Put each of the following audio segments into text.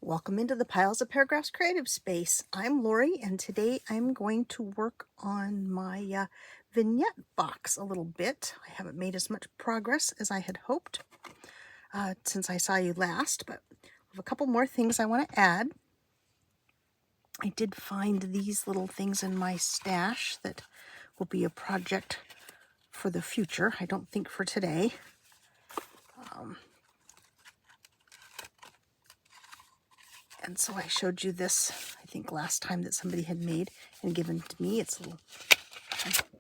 Welcome into the Piles of Paragraphs creative space. I'm Lori, and today I'm going to work on my vignette box a little bit. I haven't made as much progress as I had hoped since I saw you last, but I have a couple more things I want to add. I did find these little things in my stash that will be a project for the future. I don't think for today. And so I showed you this, I think last time, that somebody had made and given to me. It's a little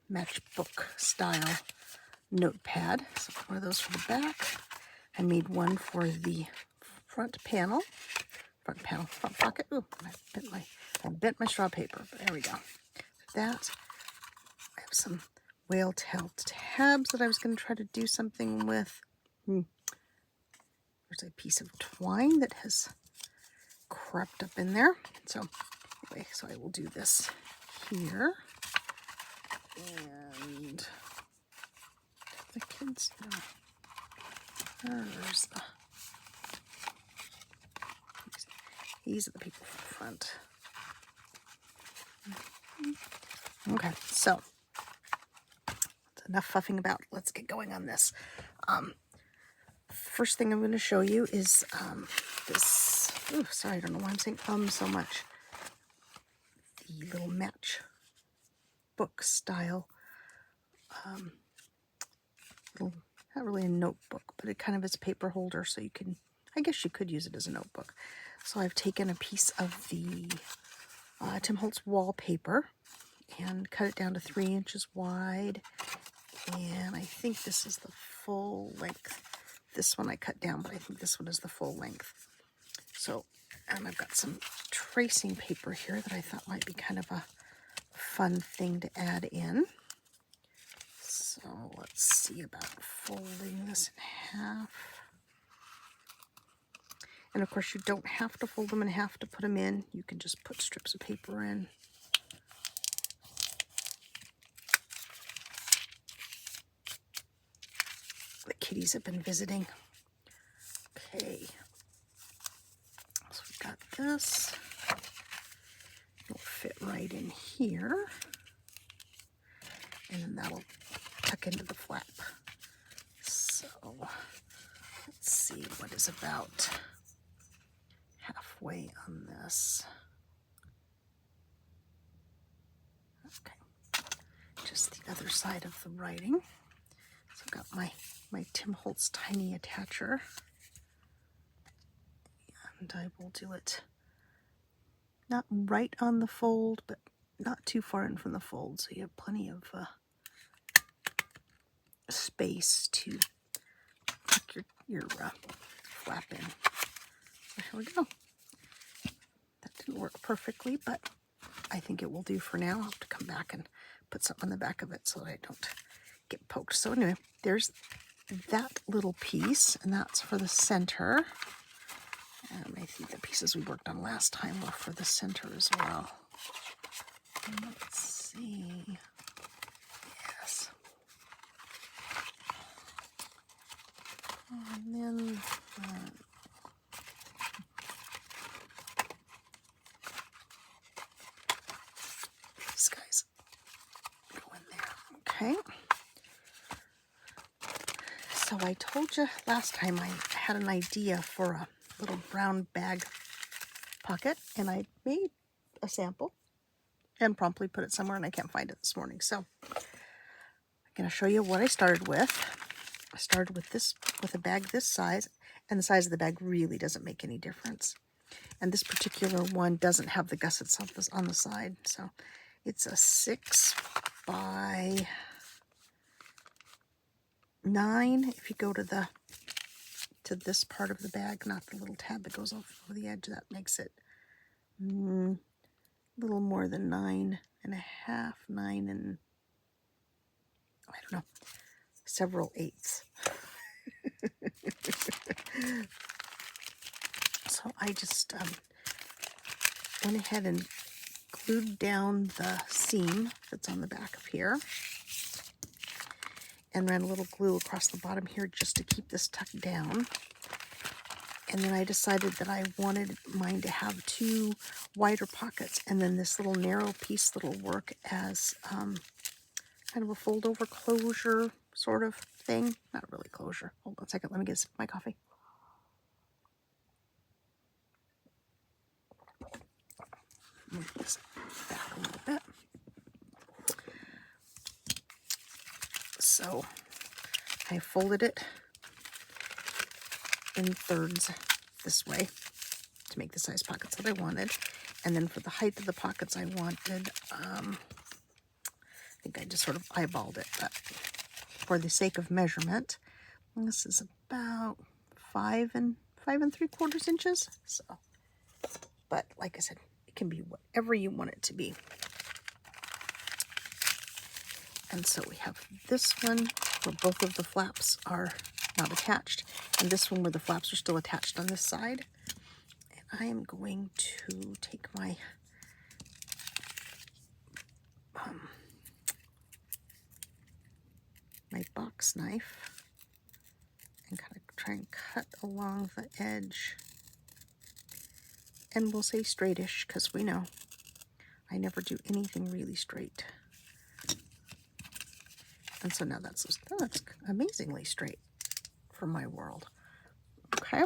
matchbook style notepad. So one of those for the back. I made one for the front pocket. Ooh, I bent my straw paper, but there we go. That. I have some whale tail tabs that I was going to try to do something with. There's a piece of twine that has crept up in there. So anyway, so I will do this here. And the kids know. There's the, these are the people from the front. Okay, so that's enough fuffing about. Let's get going on this. First thing I'm going to show you is this. Oh, sorry, I don't know why I'm saying so much. The little match book style, little, not really a notebook, but it kind of is a paper holder, so you can, I guess you could use it as a notebook. So I've taken a piece of the Tim Holtz wallpaper and cut it down to 3 inches wide, and I think this is the full length. This one I cut down, but I think this one is the full length. So, and I've got some tracing paper here that I thought might be kind of a fun thing to add in. So let's see about folding this in half. And of course you don't have to fold them in half to put them in. You can just put strips of paper in. The kitties have been visiting. Okay. So we've got this. It'll fit right in here. And then that'll tuck into the flap. So let's see what is about halfway on this. Okay, just the other side of the writing. So I've got my Tim Holtz tiny attacher, and I will do it not right on the fold, but not too far in from the fold, so you have plenty of space to tuck your flap in. So here we go. That didn't work perfectly, but I think it will do for now. I'll have to come back and put something on the back of it so that I don't get poked. So anyway, there's that little piece, and that's for the center. And I think the pieces we worked on last time were for the center as well. And let's see. Yes. And then these guys go in there. Okay. So I told you last time I had an idea for a little brown bag pocket, and I made a sample and promptly put it somewhere, and I can't find it this morning. So I'm going to show you what I started with. I started with this, with a bag this size, and the size of the bag really doesn't make any difference. And this particular one doesn't have the gussets on the side, so it's a 6 by 9. If you go to this part of the bag, not the little tab that goes over the edge, that makes it a little more than 9 and a half, 9 and I don't know, several eighths. So I just went ahead and glued down the seam that's on the back of here, and ran a little glue across the bottom here just to keep this tucked down. And then I decided that I wanted mine to have 2 wider pockets, and then this little narrow piece that'll work as kind of a fold-over closure sort of thing. Not really closure. Hold on a second. Let me get a sip of my coffee. Move this back a little bit. So I folded it in thirds this way to make the size pockets that I wanted. And then for the height of the pockets I wanted, I think I just sort of eyeballed it, but for the sake of measurement, this is about 5 3/4 inches. So, but like I said, it can be whatever you want it to be. And so we have this one where both of the flaps are not attached, and this one where the flaps are still attached on this side. And I am going to take my my box knife and kind of try and cut along the edge. And we'll say straightish, because we know I never do anything really straight. And so now that's amazingly straight for my world. Okay.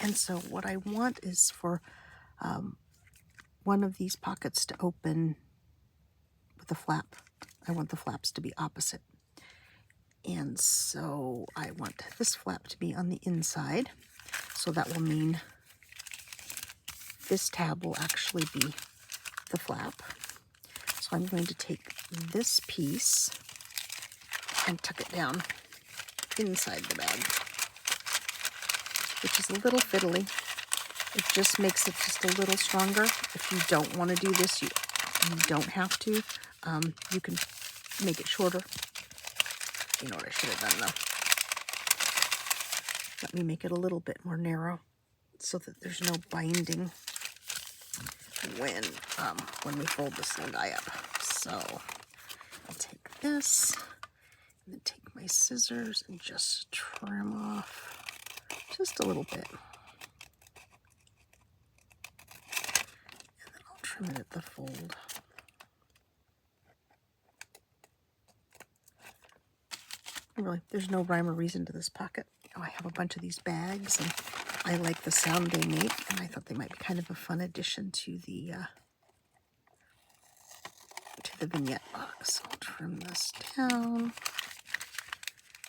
And so what I want is for one of these pockets to open with a flap. I want the flaps to be opposite. And so I want this flap to be on the inside. So that will mean this tab will actually be the flap. So I'm going to take this piece and tuck it down inside the bag, which is a little fiddly. It just makes it just a little stronger. If you don't want to do this, you don't have to. You can make it shorter. You know what I should have done though? Let me make it a little bit more narrow so that there's no binding when we fold this little guy up. So I'll take this and then take my scissors and just trim off just a little bit. And then I'll trim it at the fold. Really, there's no rhyme or reason to this pocket. I have a bunch of these bags, and I like the sound they make, and I thought they might be kind of a fun addition to the vignette box. I'll trim this down,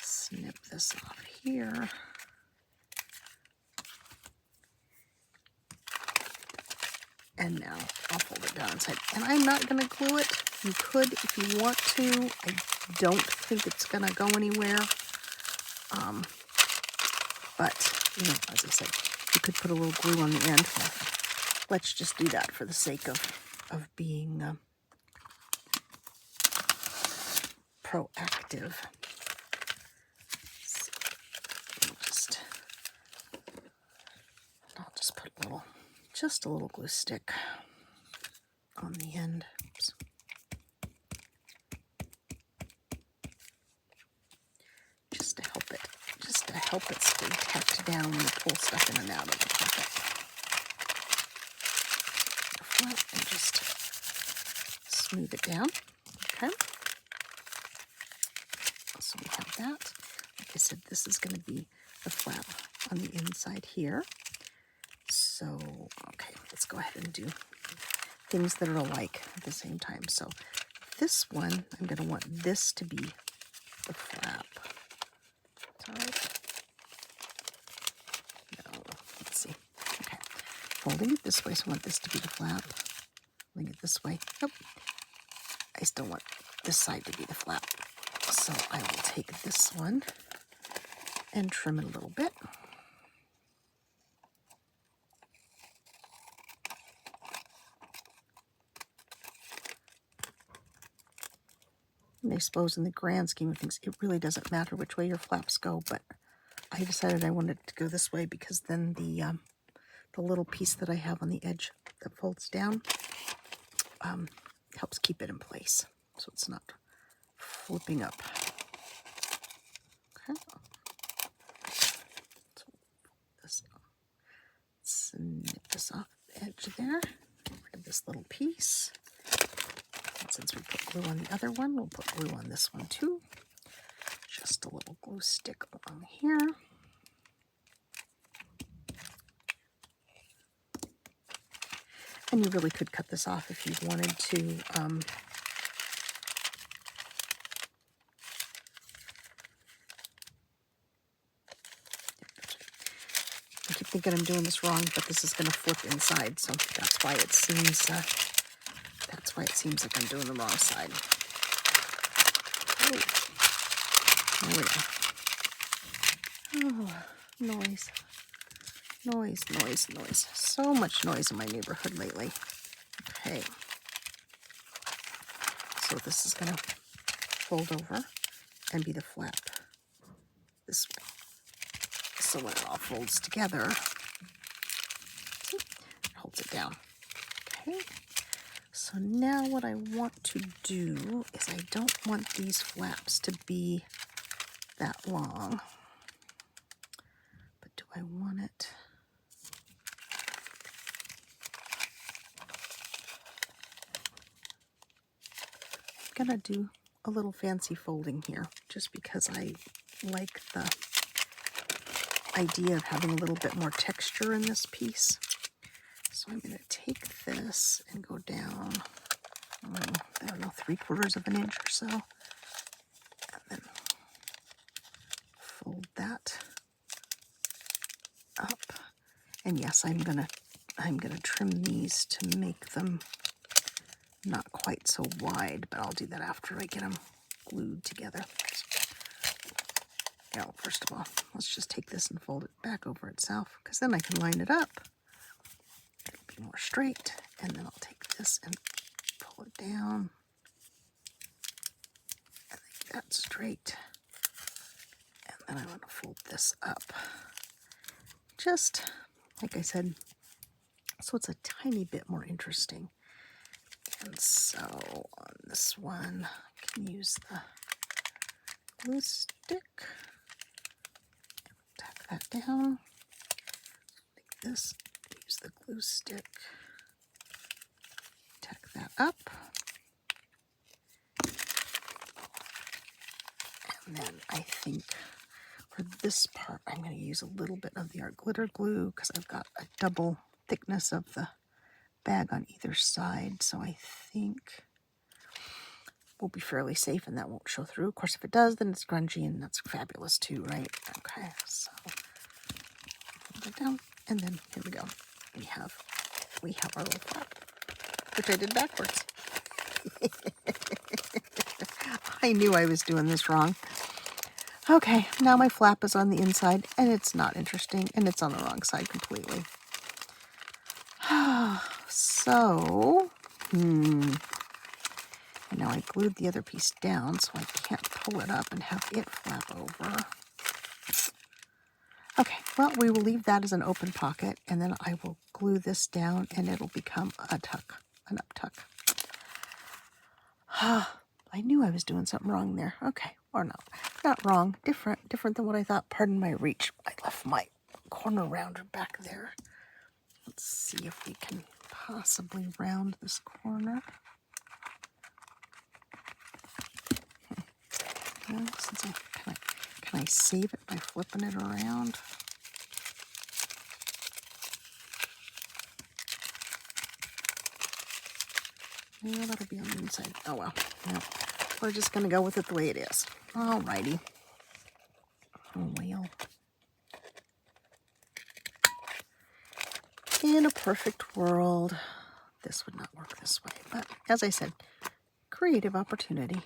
snip this off here, and now I'll fold it down inside. And I'm not going to glue it. You could if you want to. I don't think it's going to go anywhere. But, you know, as I said, you could put a little glue on the end. Let's just do that for the sake of being proactive. So I'll just put just a little glue stick on the end. Oops. Just to help it stay tacked down when you pull stuff in and out of the pocket. And just smooth it down. Okay. So we have that. Like I said, this is going to be the flap on the inside here. So, okay, let's go ahead and do things that are alike at the same time. So this one, I'm going to want this to be the flap. No, let's see. Okay, folding it this way, so I want this to be the flap. Folding it this way. Nope. I still want this side to be the flap. So I will take this one and trim it a little bit. And I suppose in the grand scheme of things, it really doesn't matter which way your flaps go, but I decided I wanted to go this way because then the little piece that I have on the edge that folds down helps keep it in place, so it's not flipping up. Okay. snip this off the edge there. Get rid of this little piece. And since we put glue on the other one, we'll put glue on this one too. Just a little glue stick along here. And you really could cut this off if you wanted to. I keep thinking I'm doing this wrong, but this is going to flip inside, so that's why it seems like I'm doing the wrong side. Oh, there we go. Oh, noise. Noise, noise, noise. So much noise in my neighborhood lately. Okay. So this is going to fold over and be the flap this way. So when it all folds together, see, it holds it down. Okay. So now what I want to do is I don't want these flaps to be that long. But do I want it? I'm gonna do a little fancy folding here just because I like the idea of having a little bit more texture in this piece. So I'm going to take this and go down, I don't know, 3/4 of an inch or so, and then fold that up. And yes, I'm gonna trim these to make them not quite so wide, but I'll do that after I get them glued together. Now, first of all, let's just take this and fold it back over itself, because then I can line it up. It'll be more straight, and then I'll take this and pull it down and make that straight. And then I want to fold this up, just like I said, so it's a tiny bit more interesting. And so on this one, I can use the glue stick. Tack that down. Take this, use the glue stick. Tack that up. And then I think for this part, I'm going to use a little bit of the art glitter glue because I've got a double thickness of the bag on either side. So I think we'll be fairly safe and that won't show through. Of course, if it does, then it's grungy and that's fabulous too, right? Okay, so hold it down, and then here we go. We have our little flap, which I did backwards. I knew I was doing this wrong. Okay, now my flap is on the inside, and it's not interesting, and it's on the wrong side completely. So, and now I glued the other piece down, so I can't pull it up and have it flap over. Okay, well, we will leave that as an open pocket, and then I will glue this down, and it'll become a tuck, an up tuck. I knew I was doing something wrong there. Okay, or no, not wrong, different than what I thought. Pardon my reach. I left my corner rounder back there. Let's see if we can possibly round this corner. Well, since can I save it by flipping it around? Yeah, that'll be on the inside. Oh well. No, we're just gonna go with it the way it is. Alrighty. Oh well. In a perfect world, this would not work this way. But as I said, creative opportunity.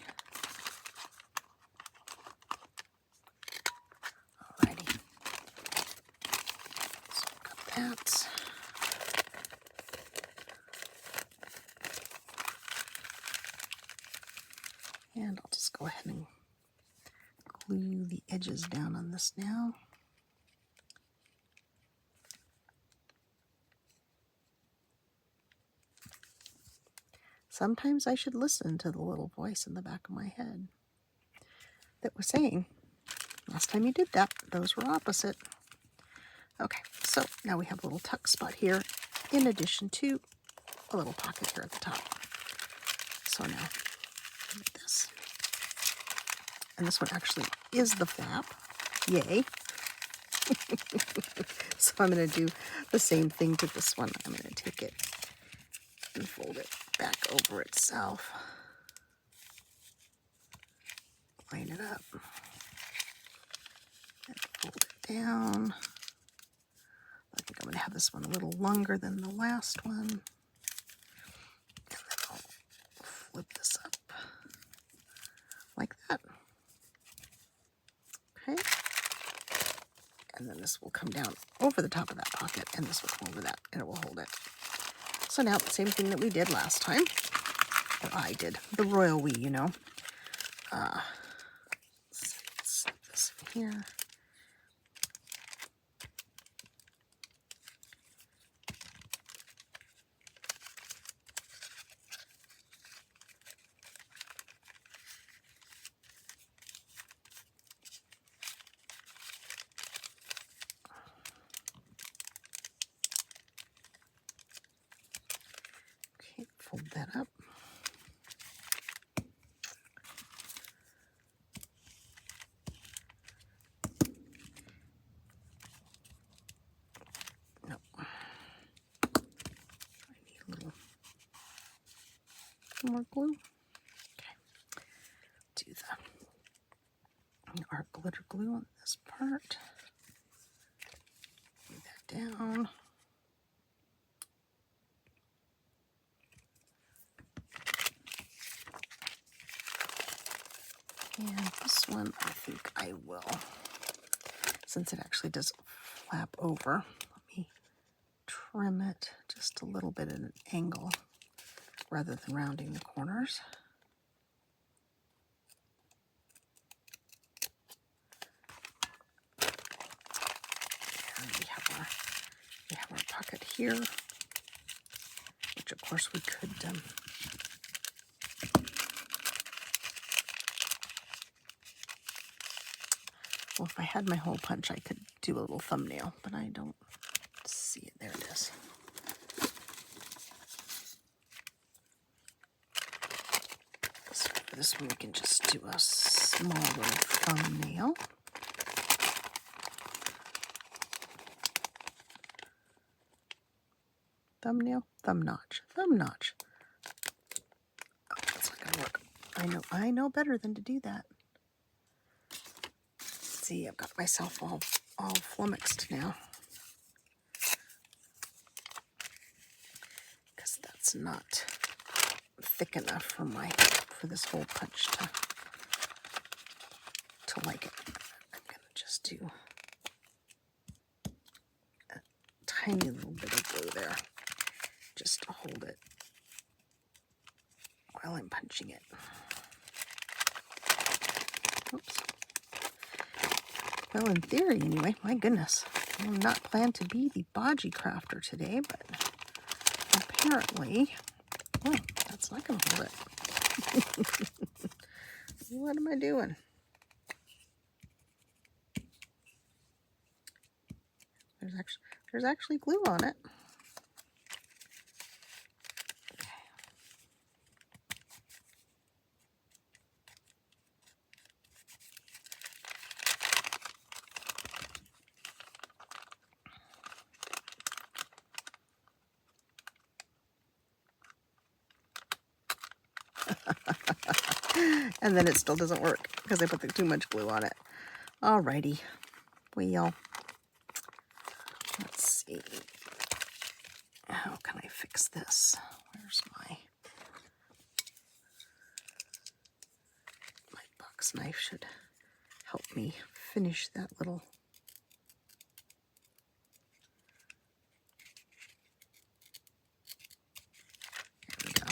Alrighty. So got that. And I'll just go ahead and glue the edges down on this now. Sometimes I should listen to the little voice in the back of my head that was saying, last time you did that, those were opposite. Okay, so now we have a little tuck spot here in addition to a little pocket here at the top. So now this. And this one actually is the flap. Yay. So I'm going to do the same thing to this one. I'm going to take it and fold it back over itself. Line it up. And fold it down. I think I'm going to have this one a little longer than the last one. And then I'll flip this up like that. Okay. And then this will come down over the top of that pocket, and this will come over that, and it will hold it. So now the same thing that we did last time, or I did, the royal we, you know. Let's set this in here. Okay, fold that up. More glue. Okay. Do our glitter glue on this part. Lay that down. And this one, I think I will, since it actually does flap over, let me trim it just a little bit at an angle rather than rounding the corners. And we have our pocket here, which of course we could well, if I had my hole punch, I could do a little thumbnail, but I don't see it. There it is. So for this one, we can just do a small little thumbnail. Thumbnail, thumb notch, thumb notch. Oh, that's not gonna work. I know better than to do that. See, I've got myself all flummoxed now, because that's not thick enough for this hole punch to like it. I'm gonna just do a tiny little bit of glue there, just to hold it while I'm punching it. Oops. Well, in theory, anyway, my goodness, I'm not planned to be the bodgy crafter today, but apparently, oh, that's not going to hold it. What am I doing? There's actually glue on it. And then it still doesn't work because I put too much glue on it. Alrighty, well, let's see. How can I fix this? Where's my box knife? Should help me finish that little. There we go.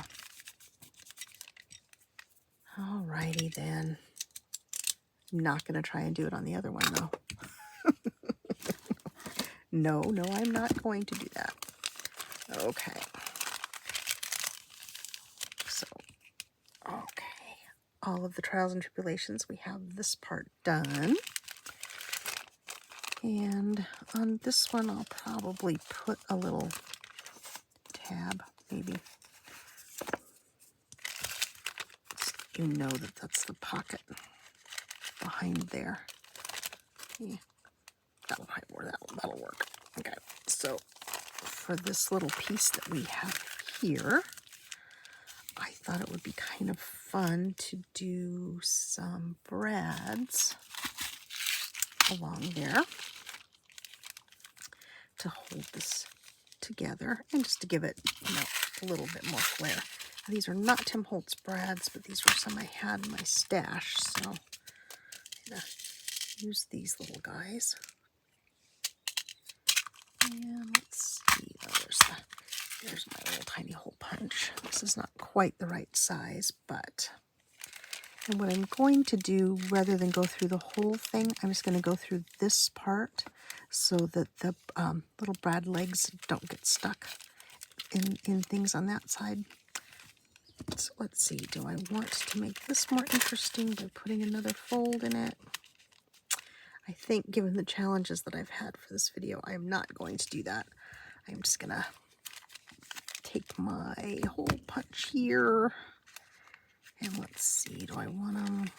Alrighty then. I'm not going to try and do it on the other one though. No, I'm not going to do that. Okay. So, okay. All of the trials and tribulations, we have this part done. And on this one, I'll probably put a little tab, maybe. You know that that's the pocket behind there. Yeah, that'll work. Okay, so for this little piece that we have here, I thought it would be kind of fun to do some brads along there to hold this together and just to give it, a little bit more flair. Now, these are not Tim Holtz brads, but these were some I had in my stash, so I'm gonna use these little guys. And let's see, there's my little tiny hole punch. This is not quite the right size, but and what I'm going to do, rather than go through the whole thing, I'm just going to go through this part so that the little brad legs don't get stuck in things on that side. So let's see, do I want to make this more interesting by putting another fold in it? I think given the challenges that I've had for this video, I am not going to do that. I'm just going to take my hole punch here. And let's see, do I want them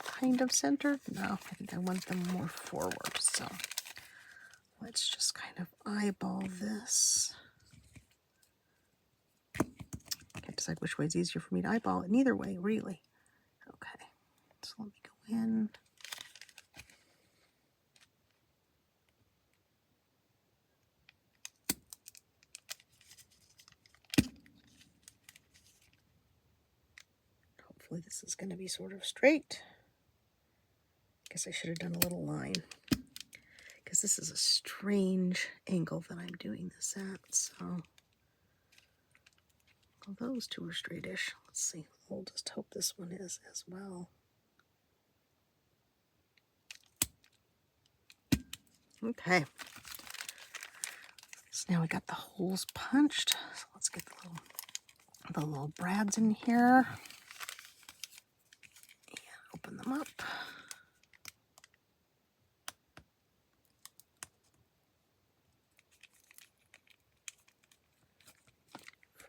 kind of centered? No, I think I want them more forward. So let's just kind of eyeball this. Can't decide which way is easier for me to eyeball it. Neither way, really. Okay, so let me go in. Hopefully this is going to be sort of straight. Guess I should have done a little line, because this is a strange angle that I'm doing this at. So, well, those two are straightish. Let's see. We'll just hope this one is as well. Okay. So now we got the holes punched. So let's get the little brads in here and open them up.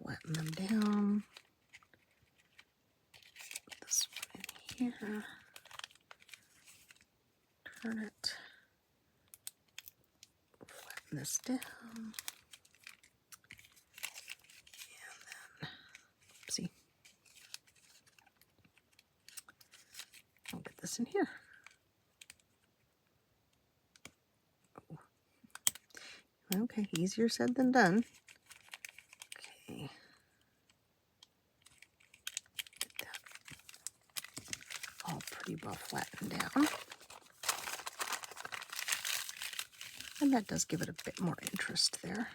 Flatten them down. Put this one in here. Turn it. Flatten this down. And then, oopsie. I'll get this in here. Oh. Okay, easier said than done. Okay. Get that all pretty well flattened down. And that does give it a bit more interest there.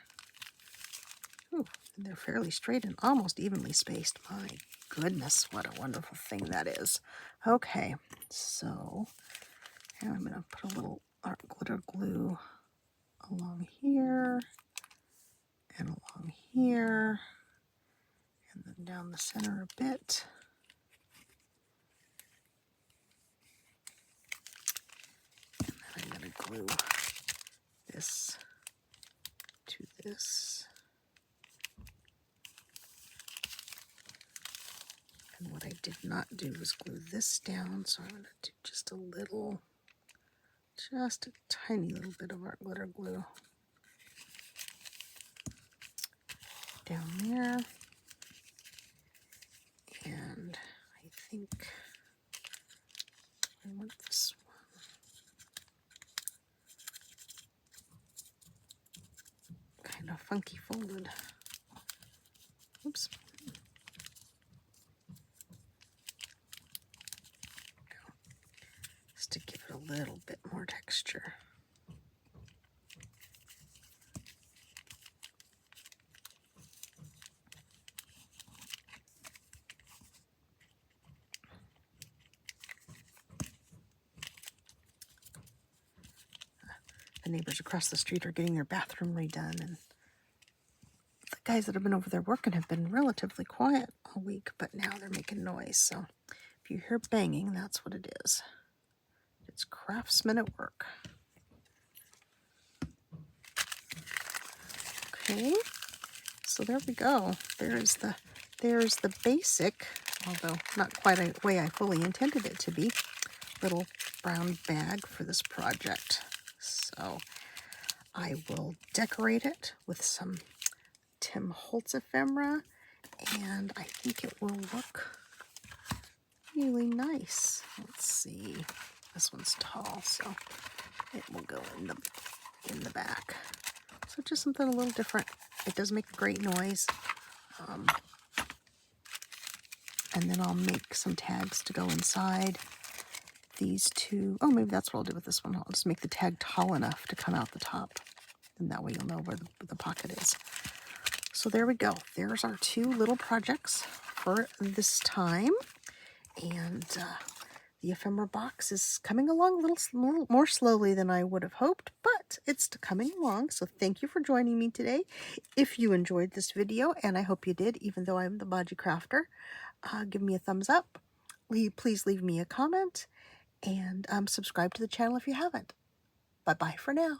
Ooh, and they're fairly straight and almost evenly spaced. My goodness, what a wonderful thing that is. Okay, so now I'm going to put a little art glitter glue along here and along here and then down the center a bit. And then I'm going to glue this to this. And what I did not do was glue this down, so I'm going to do just a tiny little bit of art glitter glue down there. And I think I want this one kind of funky folded. Oops. Just to give it a little bit more texture. The neighbors across the street are getting their bathroom redone, and the guys that have been over there working have been relatively quiet all week, but now they're making noise. So if you hear banging, that's what it is. It's craftsman at work. Okay, so there we go. There's the basic, although not quite the way I fully intended it to be, little brown bag for this project. So I will decorate it with some Tim Holtz ephemera, and I think it will look really nice. Let's see. This one's tall, so it will go in the back. So just something a little different. It does make a great noise. And then I'll make some tags to go inside. These two, oh, maybe that's what I'll do with this one. I'll just make the tag tall enough to come out the top. And that way you'll know where the pocket is. So there we go. There's our two little projects for this time. And the ephemera box is coming along a little more slowly than I would have hoped, but it's coming along. So thank you for joining me today. If you enjoyed this video, and I hope you did, even though I'm the Bodgy Crafter, give me a thumbs up. Please leave me a comment, and subscribe to the channel if you haven't. Bye-bye for now.